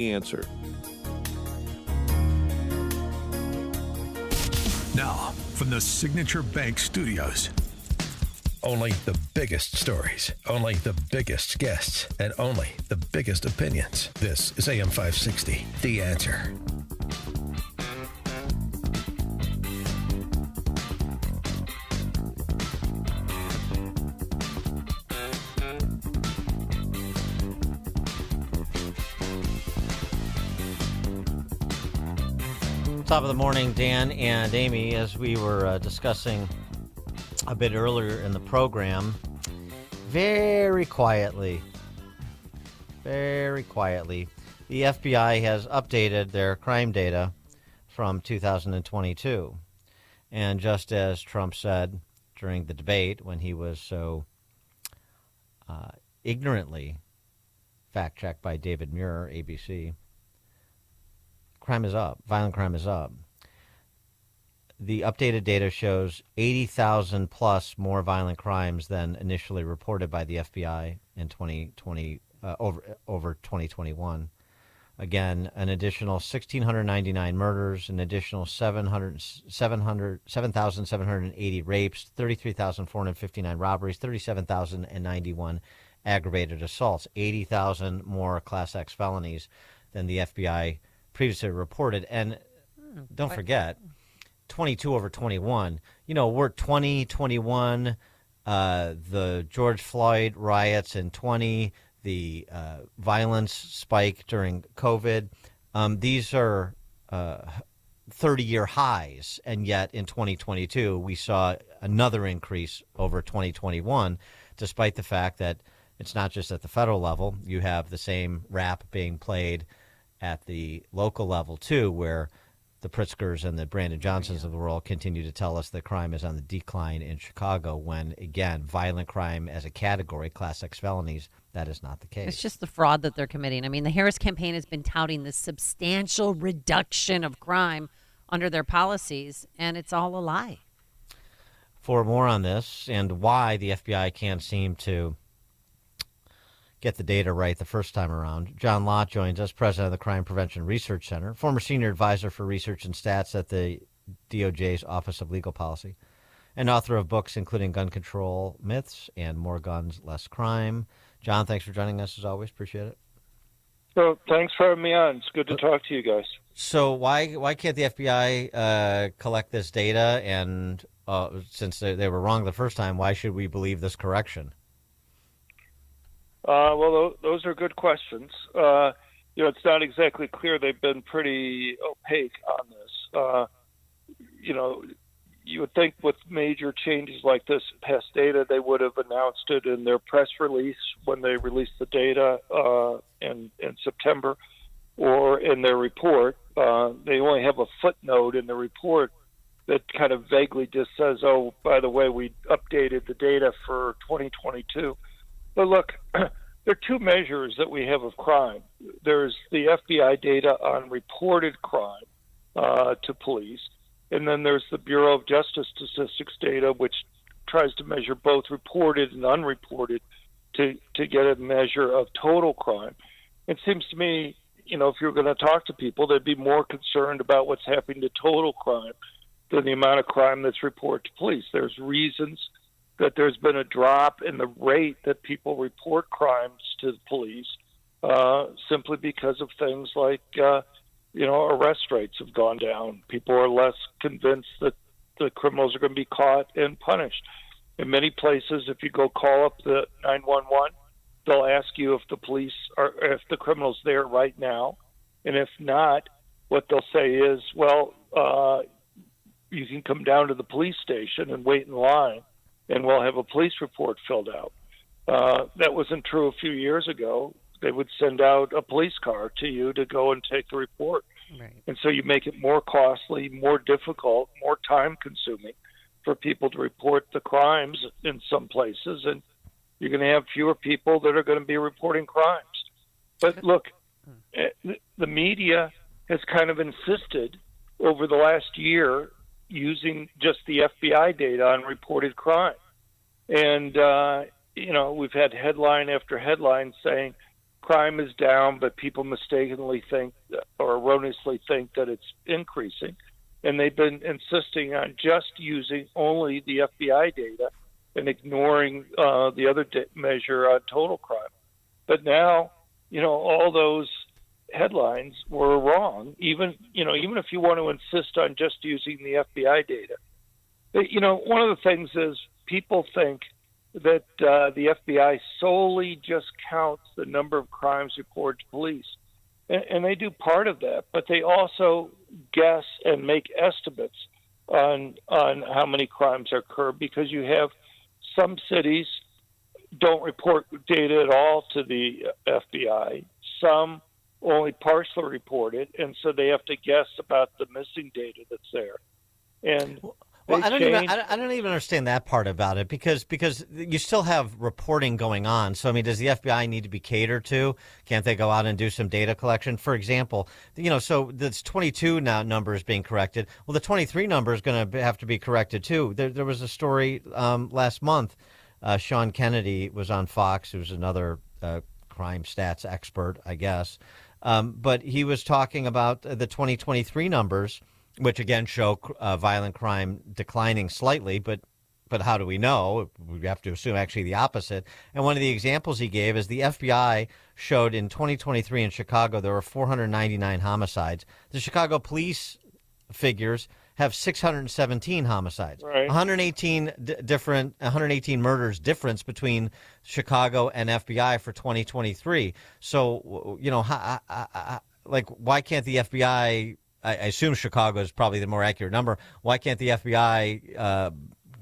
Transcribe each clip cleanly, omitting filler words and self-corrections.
answer. Now, from the Signature Bank Studios. Only the biggest stories, only the biggest guests, and only the biggest opinions. This is AM 560, The Answer. Top of the morning, Dan and Amy, as we were discussing a bit earlier in the program, very quietly, the FBI has updated their crime data from 2022. And just as Trump said during the debate when he was so ignorantly fact-checked by David Muir, ABC, crime is up. Violent crime is up. The updated data shows 80,000 plus more violent crimes than initially reported by the FBI in 2020 over 2021. Again, an additional 1,699 murders, an additional 7,780 rapes, 33,459 robberies, 37,091 aggravated assaults, 80,000 more Class X felonies than the FBI previously reported. And don't forget, 22 over 21. You know, we're 2021, the George Floyd riots in 20, the violence spike during COVID. These are 30-year highs, and yet in 2022 we saw another increase over 2021, despite the fact that it's not just at the federal level. You have the same rap being played at the local level, too, where the Pritzkers and the Brandon Johnsons of the world continue to tell us that crime is on the decline in Chicago when, again, violent crime as a category, Class X felonies, that is not the case. It's just the fraud that they're committing. I mean, the Harris campaign has been touting this substantial reduction of crime under their policies, and it's all a lie. For more on this and why the FBI can't seem to get the data right the first time around, John Lott joins us, president of the Crime Prevention Research Center, former senior advisor for research and stats at the DOJ's Office of Legal Policy, and author of books including Gun Control Myths and More Guns, Less Crime. John, thanks for joining us as always. Appreciate it. So thanks for having me on. It's good to talk to you guys. So why can't the FBI collect this data? And since they were wrong the first time, why should we believe this correction? Well, those are good questions. It's not exactly clear. They've been pretty opaque on this. You would think with major changes like this, past data, they would have announced it in their press release when they released the data in September, or in their report. They only have a footnote in the report that kind of vaguely just says, oh, by the way, we updated the data for 2022. But look, there are two measures that we have of crime. There's the FBI data on reported crime to police, and then there's the Bureau of Justice Statistics data, which tries to measure both reported and unreported to get a measure of total crime. It seems to me, if you're going to talk to people, they'd be more concerned about what's happening to total crime than the amount of crime that's reported to police. There's reasons that there's been a drop in the rate that people report crimes to the police simply because of things like, arrest rates have gone down. People are less convinced that the criminals are going to be caught and punished. In many places, if you go call up the 911, they'll ask you if if the criminal's there right now. And if not, what they'll say is, well, you can come down to the police station and wait in line, and we'll have a police report filled out. That wasn't true a few years ago. They would send out a police car to you to go and take the report. Right. And so you make it more costly, more difficult, more time-consuming for people to report the crimes in some places, and you're going to have fewer people that are going to be reporting crimes. But look, the media has kind of insisted over the last year using just the FBI data on reported crime. And, we've had headline after headline saying crime is down, but people mistakenly think or erroneously think that it's increasing. And they've been insisting on just using only the FBI data and ignoring the other measure on total crime. But now, all those headlines were wrong. Even if you want to insist on just using the FBI data, one of the things is people think that the FBI solely just counts the number of crimes reported to police. And they do part of that, but they also guess and make estimates on how many crimes occur, because you have some cities don't report data at all to the FBI. Some only partially report it, and so they have to guess about the missing data that's there. And well, I don't even understand that part about it, because you still have reporting going on. So, I mean, does the FBI need to be catered to? Can't they go out and do some data collection? For example, so this 22 now number is being corrected. Well, the 23 number is going to have to be corrected too. There was a story last month. Sean Kennedy was on Fox, who's another crime stats expert, I guess. But he was talking about the 2023 numbers, which again show violent crime declining slightly, but how do we know? We have to assume actually the opposite. And one of the examples he gave is the FBI showed in 2023 in Chicago there were 499 homicides. The Chicago police figures have 617 homicides, right. 118 murders difference between Chicago and FBI for 2023. So, why can't the FBI? I assume Chicago is probably the more accurate number. Why can't the FBI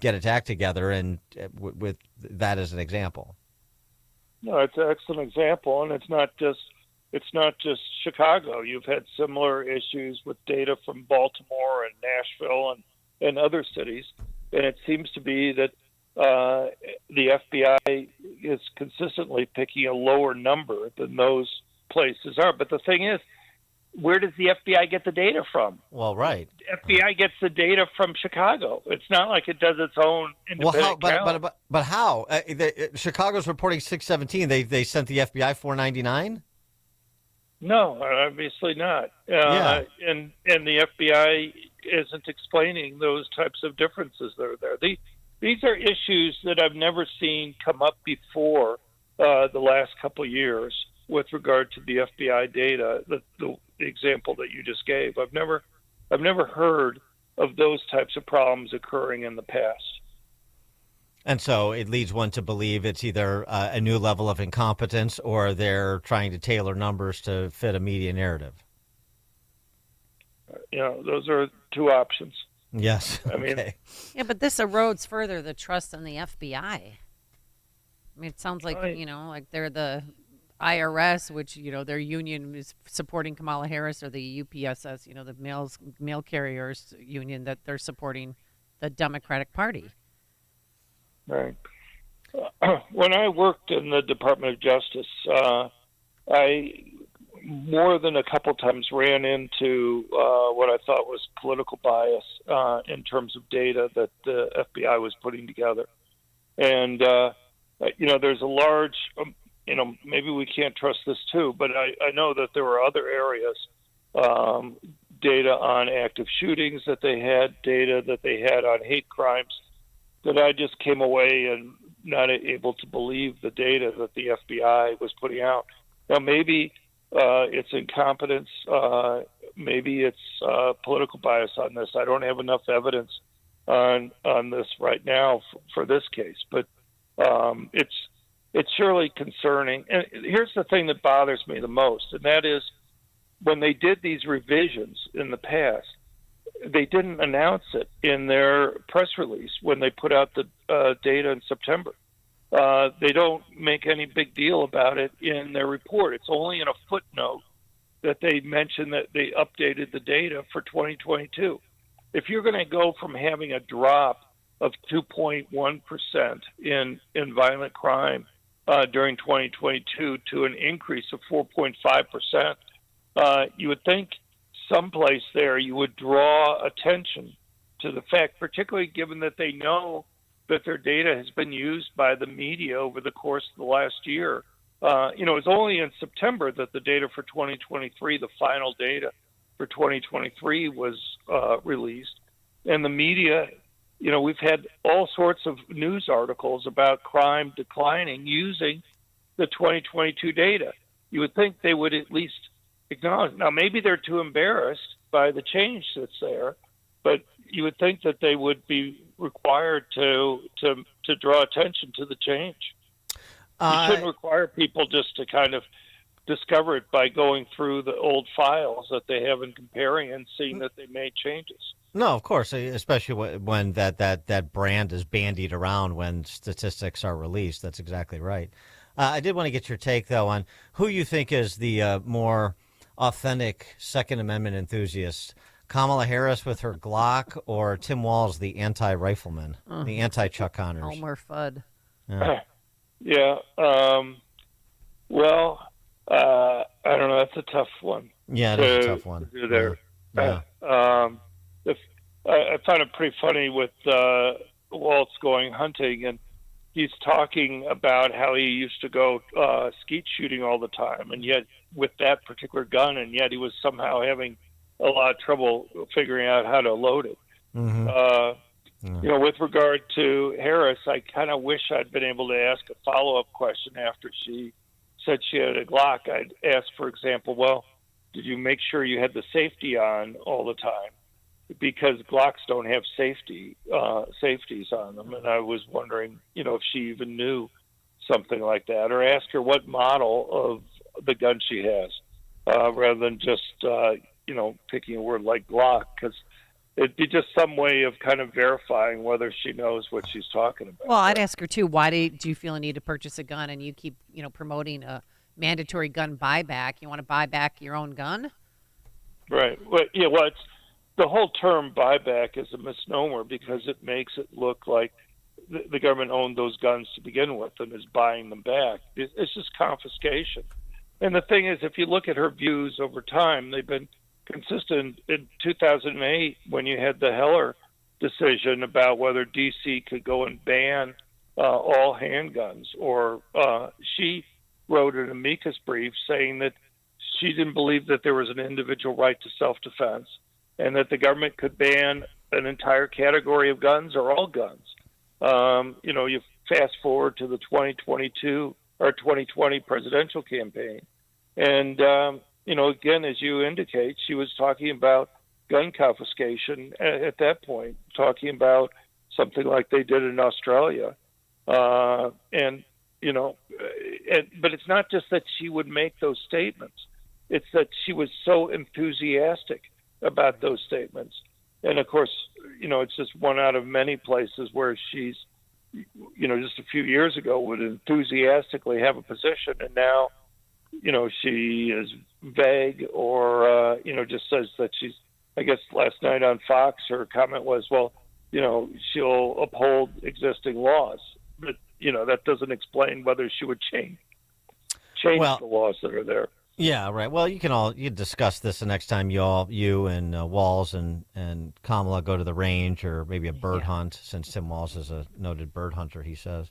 get its act together and with that as an example? No, it's an excellent example, and it's not just Chicago. You've had similar issues with data from Baltimore and Nashville and other cities, and it seems to be that the FBI is consistently picking a lower number than those places are. But the thing is, where does the FBI get the data from? Well, right. FBI gets the data from Chicago. It's not like it does its own independent count. But how? Chicago's reporting 617. They sent the FBI 499? No, obviously not. Yeah. And the FBI isn't explaining those types of differences that are there. These are issues that I've never seen come up before the last couple of years with regard to the FBI data. The example that you just gave, I've never heard of those types of problems occurring in the past. And so it leads one to believe it's either a new level of incompetence or they're trying to tailor numbers to fit a media narrative. Those are two options. Yes. I mean, okay. Yeah, but this erodes further the trust in the FBI. I mean, it sounds like, like they're the IRS, which, their union is supporting Kamala Harris, or the UPSS, the mail carriers union, that they're supporting the Democratic Party. Right. When I worked in the Department of Justice, I more than a couple times ran into what I thought was political bias in terms of data that the FBI was putting together. And, there's a large, maybe we can't trust this too, but I know that there were other areas, data on active shootings that they had, data that they had on hate crimes, that I just came away and not able to believe the data that the FBI was putting out. Now, maybe it's incompetence. Maybe it's political bias on this. I don't have enough evidence on this right now for this case, but it's surely concerning. And here's the thing that bothers me the most, and that is when they did these revisions in the past, they didn't announce it in their press release when they put out the data in September. They don't make any big deal about it in their report. It's only in a footnote that they mention that they updated the data for 2022. If you're going to go from having a drop of 2.1% in violent crime during 2022 to an increase of 4.5%, you would think someplace there you would draw attention to the fact, particularly given that they know that their data has been used by the media over the course of the last year It was only in September that the data for 2023, the final data for 2023, was released. And the media, we've had all sorts of news articles about crime declining using the 2022 data. You would think they would at least acknowledge. Now, maybe they're too embarrassed by the change that's there, but you would think that they would be required to draw attention to the change. You shouldn't require people just to kind of discover it by going through the old files that they have and comparing and seeing that they made changes. No, of course, especially when that brand is bandied around when statistics are released. That's exactly right. I did want to get your take, though, on who you think is the more authentic Second Amendment enthusiast, Kamala Harris with her Glock or Tim Walz, the anti-rifleman, the anti-Chuck Connors? Elmer Fudd. Yeah. Well, I don't know. That's a tough one. Yeah, it is a tough one. To do there. Yeah. I found it pretty funny with Waltz going hunting, and he's talking about how he used to go skeet shooting all the time, and yet with that particular gun, and yet he was somehow having a lot of trouble figuring out how to load it. With regard to Harris, I kind of wish I'd been able to ask a follow-up question after she said she had a Glock. I'd ask, for example, well, did you make sure you had the safety on all the time? Because Glocks don't have safeties on them, and I was wondering, if she even knew something like that, or ask her what model of the gun she has, rather than just picking a word like Glock, because it'd be just some way of kind of verifying whether she knows what she's talking about. Well, I'd ask her too. Why do you feel a need to purchase a gun, and you keep promoting a mandatory gun buyback? You want to buy back your own gun? Right. Well, it's the whole term buyback is a misnomer because it makes it look like the government owned those guns to begin with and is buying them back. It's just confiscation. And the thing is, if you look at her views over time, they've been consistent. In 2008, when you had the Heller decision about whether D.C. could go and ban all handguns, or she wrote an amicus brief saying that she didn't believe that there was an individual right to self-defense, and that the government could ban an entire category of guns or all guns. You fast forward to the 2022 or 2020 presidential campaign, and again, as you indicate, she was talking about gun confiscation at that point, talking about something like they did in Australia, but it's not just that she would make those statements; it's that she was so enthusiastic about those statements. And of course, it's just one out of many places where she's, just a few years ago would enthusiastically have a position, and now, she is vague or, just says that she's, I guess last night on Fox, her comment was, well, she'll uphold existing laws. But, that doesn't explain whether she would change the laws that are there. Yeah, right. Well, you discuss this the next time you and Walz and Kamala go to the range, or maybe a bird hunt, since Tim Walz is a noted bird hunter, he says.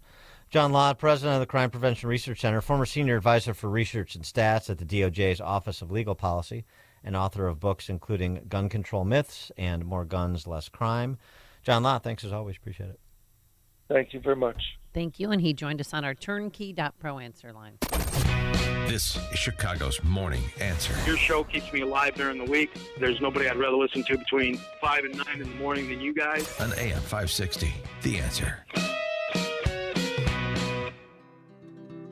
John Lott, president of the Crime Prevention Research Center, former senior advisor for research and stats at the DOJ's Office of Legal Policy, and author of books including Gun Control Myths and More Guns, Less Crime. John Lott, thanks as always. Appreciate it. Thank you very much. Thank you. And he joined us on our turnkey.pro answer line. This is Chicago's Morning Answer. Your show keeps me alive during the week. There's nobody I'd rather listen to between 5 and 9 in the morning than you guys. On AM 560, The Answer.